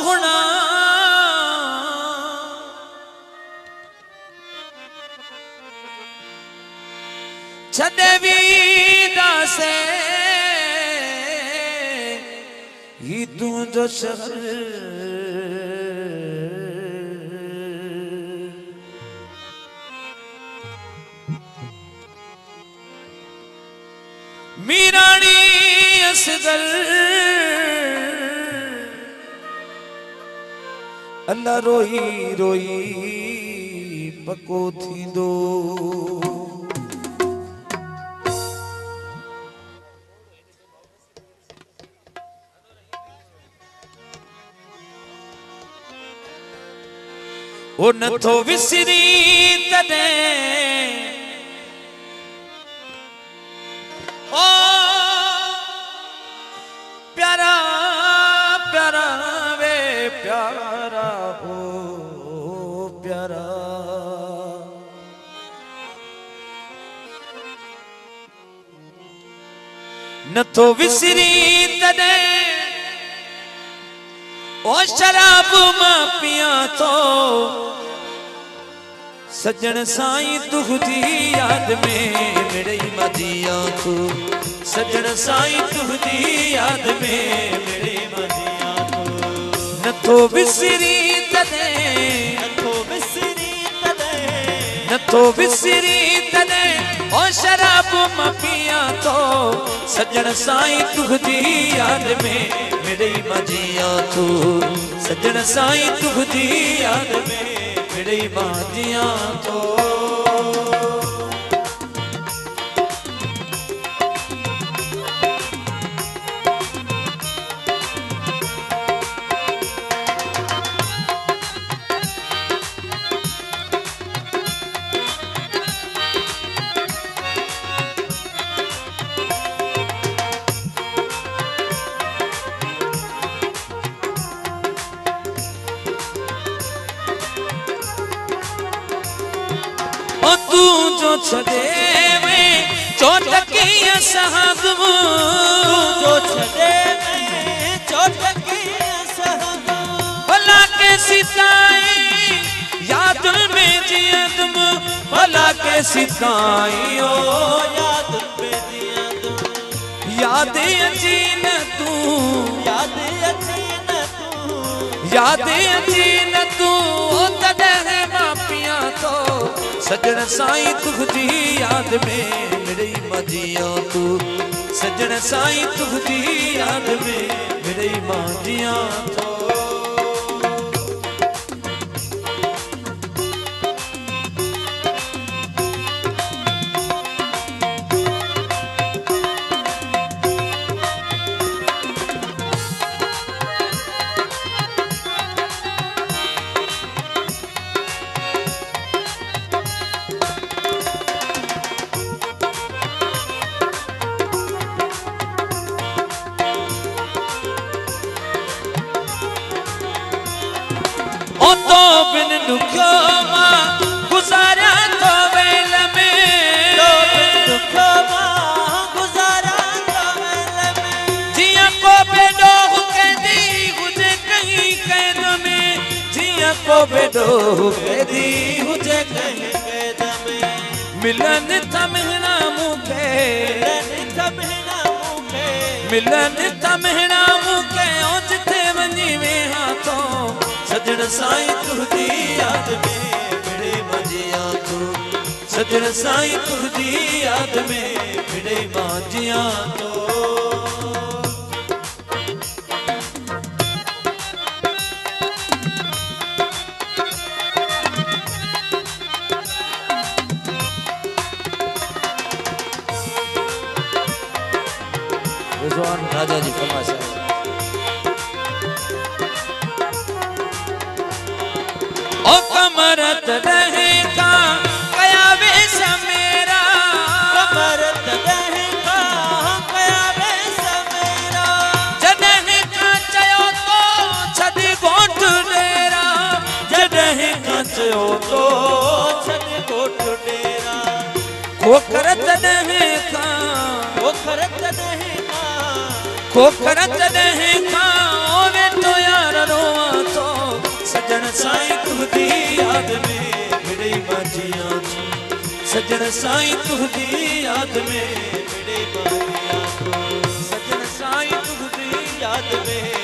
सोहना छदे वीदा से ही तू जो शहर मीराणी असगर अल्लाह रोई रोई पको थींदो ओ नथो विसरी तने ओ प्यारा प्यारा वे प्यारा हो प्यारा नथो विसरी तने ओ शराब मां पिया तो सजन साईं तुझी याद में मेरे मदिया तू सजन साईं तुझी याद में मेरे मदिया तू नथो विसरी तने नथो विसरी तने नथो विसरी तने ओ शराब मां पिया तो सजन साईं तुझी याद में मेरे मदिया तू सजन साईं तुझी याद में मेरे मदिया तो तू जो छदे में चोटकी सहदम जो छदे में चोटकी सहदम भला के सिताई याद में जियदम भला के सिताई ओ याद में जियदम याद अची न तू याद अची न तू याद अची न तू तदह मापिया तो सजन साईं तुझी याद में मेरे मदिया तू सजन साईं तुझी याद में मेरे मदिया तो ओ तो बिन दुखो मां गुजारा तो वेल में तो बिन दुखो मां गुजारा तो वेल में जिया को बेडो कैदी हुजे कहीं कैद में जिया को बेडो कैदी हुजे कहीं कैद में मिलन तमहना मुके मिलन तमहना मुके मिलन तमहना मुके ओ जिथे वनी वे हाथों सजन साईं तुझी याद में मेरे मदिया तू सजन साईं तुझी याद में मेरे मदिया तो रिजवान राजा जी फरमाइश ओ कमरत रहेगा कया वेश मेरा कमरत रहेगा कया वेश मेरा जडह का चयो तो छदी गोठ डेरा जडह का चयो तो छदी गोठ डेरा खोखरत रहेगा खोखरत रहेगा खोखरत रहेगा ओवे तो यार रोवा सजन साईं तुझी याद में मेरे बारिया को, सजन साईं तुझी याद में